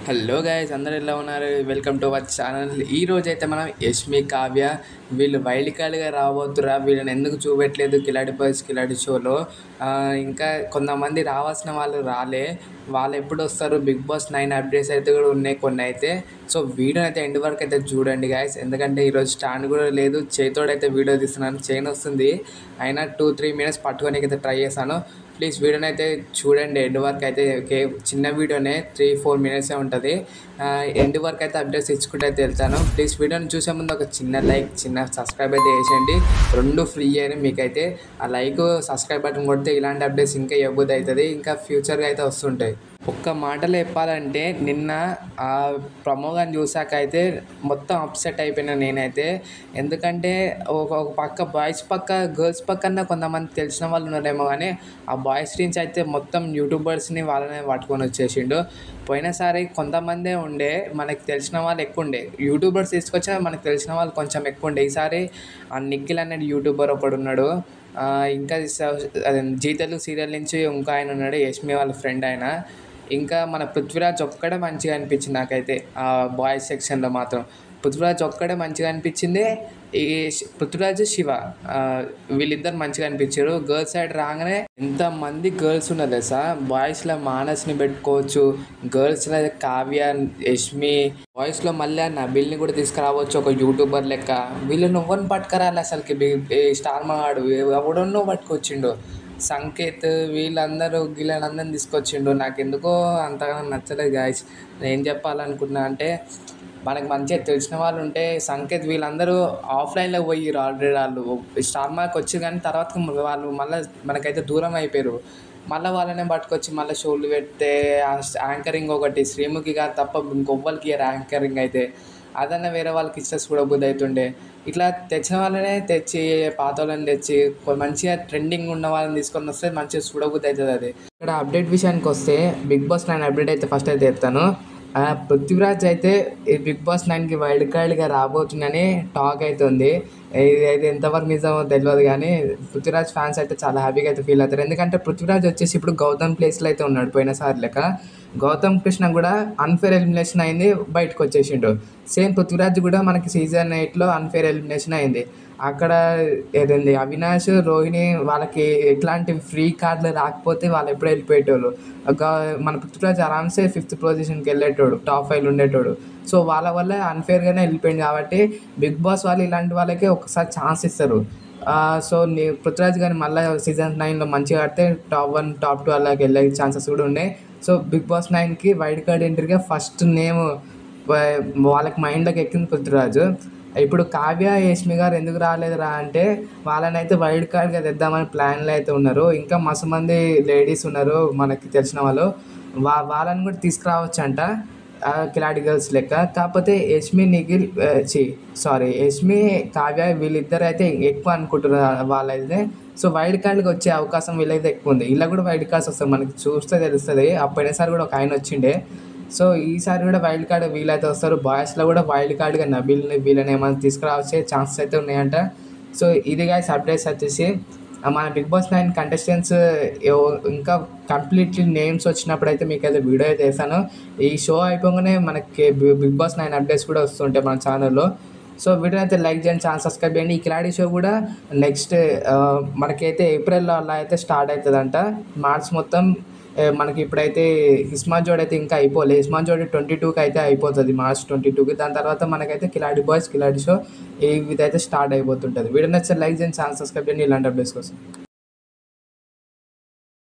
Hello guys, అందరూ ఎలా ఉన్నారు? Welcome to our channel. ఈ రోజు అయితే మనం యష్మి, కావ్య వీళ్ళు వైల్డ్ కార్డ్గా రాబోతురా, వీళ్ళని ఎందుకు చూపెట్టలేదు కిలాడి బాయ్స్ కిలాడి షోలో. ఇంకా కొంతమంది రావాల్సిన వాళ్ళు రాలే, వాళ్ళు ఎప్పుడు వస్తారు? బిగ్ బాస్ 9 అప్డేట్స్ అయితే కూడా ఉన్నాయి కొన్ని అయితే. సో వీడియో అయితే ఎండ్ వరకు అయితే చూడండి గాయస్, ఎందుకంటే ఈరోజు స్టాండ్ కూడా లేదు, చేతోడైతే వీడియో తీస్తున్నాను. చైన్ వస్తుంది అయినా 2-3 మినిట్స్ పట్టుకోనికి అయితే ట్రై చేశాను. ప్లీజ్ వీడియోని అయితే చూడండి ఎండ్ వరకు అయితే. చిన్న వీడియోనే 3-4 మినిట్సే ఉంటుంది. ఎండ్ వరకు అయితే అప్డేట్స్ ఇచ్చుకుంటే అయితే వెళ్తాను. ప్లీజ్ వీడియోని చూసే ముందు ఒక చిన్న లైక్, చిన్న సబ్స్క్రైబ్ అయితే చేసేయండి. రెండు ఫ్రీ అని మీకైతే ఆ లైక్ సబ్స్క్రైబ్ బటన్ కొడితే ఇలాంటి అప్డేట్స్ ఇంకా ఇవ్వబోద్ది అవుతుంది, ఇంకా ఫ్యూచర్గా అయితే వస్తుంటాయి. ఒక్క మాటలో చెప్పాలంటే నిన్న ఆ ప్రమోగాన్ని చూసాక అయితే మొత్తం అప్సెట్ అయిపోయినా నేనైతే. ఎందుకంటే ఒక పక్క బాయ్స్ పక్క గర్ల్స్ పక్కన కొంతమంది తెలిసిన వాళ్ళు ఉన్నారేమో, కానీ ఆ బాయ్స్ నుంచి అయితే మొత్తం యూట్యూబర్స్ని వాళ్ళనే పట్టుకొని వచ్చేసిండు. పోయినసారి కొంతమందే ఉండే, మనకి తెలిసిన వాళ్ళు ఎక్కువ ఉండే. యూట్యూబర్స్ తీసుకొచ్చినా మనకు తెలిసిన వాళ్ళు కొంచెం ఎక్కువ ఉండే. ఈసారి ఆ నిఖిల్ అనేది యూట్యూబర్ ఒకడు ఉన్నాడు. ఇంకా జీ తెలుగు సీరియల్ నుంచి ఇంకో ఆయన ఉన్నాడు, యష్మి వాళ్ళ ఫ్రెండ్ ఆయన. ఇంకా మన పృథ్వీరాజ్ ఒక్కడే మంచిగా అనిపించింది నాకైతే. ఆ బాయ్స్ సెక్షన్లో మాత్రం పృథ్వీరాజ్ ఒక్కడే మంచిగా అనిపించింది. ఈ పృథ్వీరాజ్, శివ వీళ్ళిద్దరు మంచిగా అనిపించారు. గర్ల్స్ సైడ్ రాగానే ఎంతమంది గర్ల్స్ ఉన్నారు తెలుసా. బాయ్స్లో మానస్ని పెట్టుకోవచ్చు, గర్ల్స్లో కావ్య, యష్మి, బాయ్స్లో మళ్ళీ నబిల్ని కూడా తీసుకురావచ్చు ఒక యూట్యూబర్ లెక్క. వీళ్ళని ఎవరిని పట్టుకురాలి అసలుకి? స్టార్ మగాడు ఎవడన్నో పట్టుకొచ్చిండు. సంకేత్ వీళ్ళందరూ వీళ్ళందరిని తీసుకొచ్చిండు. నాకు ఎందుకో అంతగా నచ్చలేదు గాయస్. నేను చెప్పాలనుకున్నా అంటే, మనకు మంచిగా తెలిసిన వాళ్ళు ఉంటే సంకేత్ వీళ్ళందరూ ఆఫ్లైన్లో పోయిర్రు ఆల్రెడీ. వాళ్ళు స్టార్ మార్క్ వచ్చి కానీ తర్వాత వాళ్ళు మళ్ళీ మనకైతే దూరం అయిపోయారు. మళ్ళీ వాళ్ళనే పట్టుకొచ్చి మళ్ళీ షోలు పెడితే యాంకరింగ్ ఒకటి శ్రీముఖి గారు తప్ప ఇంకొవ్వరికి యాంకరింగ్ అయితే అదన్నా వేరే వాళ్ళకి ఇస్తే చూడబుద్ధి అవుతుండే. ఇట్లా తెచ్చిన వాళ్ళనే తెచ్చి, పాత వాళ్ళని తెచ్చి మంచిగా ట్రెండింగ్ ఉన్న వాళ్ళని తీసుకొని వస్తే మంచిగా చూడబుద్ధి అవుతుంది. అది ఇక్కడ అప్డేట్ విషయానికి వస్తే బిగ్ బాస్ 9 అప్డేట్ అయితే ఫస్ట్ అయితే చెప్తాను. పృథ్వీరాజ్ అయితే ఈ బిగ్ బాస్ 9కి వైల్డ్ కార్డ్గా రాబోతుందని టాక్ అవుతుంది. ఇది అయితే ఎంతవరకు నిజమో తెలియదు, కానీ పృథ్వీరాజ్ ఫ్యాన్స్ అయితే చాలా హ్యాపీగా అయితే ఫీల్ అవుతారు. ఎందుకంటే పృథ్వీరాజ్ వచ్చేసి ఇప్పుడు గౌతమ్ ప్లేస్లో అయితే ఉన్నాడు పోయినసారి లెక్క. గౌతమ్ కృష్ణ కూడా అన్ఫేర్ ఎలిమినేషన్ అయింది, బయటకు వచ్చేసిండు. సేమ్ పృథ్వీరాజ్ కూడా మనకి సీజన్ 8లో అన్ఫేర్ ఎలిమినేషన్ అయింది. అక్కడ ఏదండి అవినాష్, రోహిణి వాళ్ళకి ఎట్లాంటి ఫ్రీ కార్డులు రాకపోతే వాళ్ళు ఎప్పుడూ వెళ్ళిపోయేటోళ్ళు. మన పృథ్వీరాజ్ ఆరామ్సే 5th పొజిషన్కి వెళ్ళేటోడు, టాప్ 5 ఉండేటోడు. సో వాళ్ళ వల్ల అన్ఫేర్గానే వెళ్ళిపోయింది. కాబట్టి బిగ్ బాస్ వాళ్ళు ఇలాంటి వాళ్ళకే ఒకసారి ఛాన్స్ ఇస్తారు. సో పృథ్వీరాజ్ కానీ మళ్ళీ సీజన్ 9లో మంచిగా ఆడితే టాప్ 1, టాప్ 2 అలాగే వెళ్ళే ఛాన్సెస్ కూడా ఉన్నాయి. సో బిగ్ బాస్ 9కి వైల్డ్ కార్డ్ ఎంట్రీగా ఫస్ట్ నేమ్ వాళ్ళకి మైండ్లోకి ఎక్కింది పృథ్వీరాజు. ఇప్పుడు కావ్య, యష్మి గారు ఎందుకు రాలేదురా అంటే, వాళ్ళని అయితే వైల్డ్ కార్డ్గా తెద్దామని ప్లాన్లో అయితే ఉన్నారు. ఇంకా మస్తు మంది లేడీస్ ఉన్నారు మనకి తెలిసిన వాళ్ళు, వాళ్ళని కూడా తీసుకురావచ్చు అంట కిలాడి గర్ల్స్ లెక్క. కాకపోతే యష్మి, నిఖిల్ యష్మి, కావ్య వీళ్ళిద్దరు అయితే ఎక్కువ అనుకుంటున్నారు వాళ్ళైతే. సో వైల్డ్ కార్డ్కి వచ్చే అవకాశం వీళ్ళైతే ఎక్కువ ఉంది. ఇలా కూడా వైల్డ్ కార్డ్స్ వస్తాయి, మనకి చూస్తే తెలుస్తుంది. పోయినసారి కూడా ఒక ఆయన వచ్చిండే. సో ఈసారి కూడా వైల్డ్ కార్డ్ వీళ్ళైతే వస్తారు. బాయ్స్లో కూడా వైల్డ్ కార్డ్గా నబిల్ని వీళ్ళని ఏమైనా తీసుకురావచ్చే ఛాన్సెస్ అయితే ఉన్నాయంట. సో ఇది గైస్ అప్డేట్స్ వచ్చేసి మన బిగ్ బాస్ 9 కంటెస్టెంట్స్ ఇంకా కంప్లీట్లీ నేమ్స్ వచ్చినప్పుడు అయితే మీకు అయితే వీడియో అయితే వేసాను. ఈ షో అయిపోగానే మనకి బిగ్ బాస్ 9 అప్డేట్స్ కూడా వస్తుంటాయి మన ఛానల్లో. సో వీడియో అయితే లైక్ చేయండి, ఛానల్ సబ్స్క్రైబ్ చేయండి. ఈ కిలాడి షో కూడా నెక్స్ట్ మనకైతే ఏప్రిల్లో అలా అయితే స్టార్ట్ అవుతుందంట. మార్చ్ మొత్తం మనకి ఇప్పుడైతే ఇస్మార్ట్ జోడ్ అయితే ఇంకా అయిపోలేదు. ఇస్మార్ట్ జోడ్ 22కి అయితే అయిపోతుంది, మార్చ్ 22కి. దాని తర్వాత మనకైతే కిలాడి బాయ్స్ కిలాడి షో ఇదైతే స్టార్ట్ అయిపోతుంటుంది. వీడియో నచ్చితే లైక్ చేయండి, ఛానల్ సబ్స్క్రైబ్ చేయండి ఇలాంటి అప్డేట్స్ కోసం.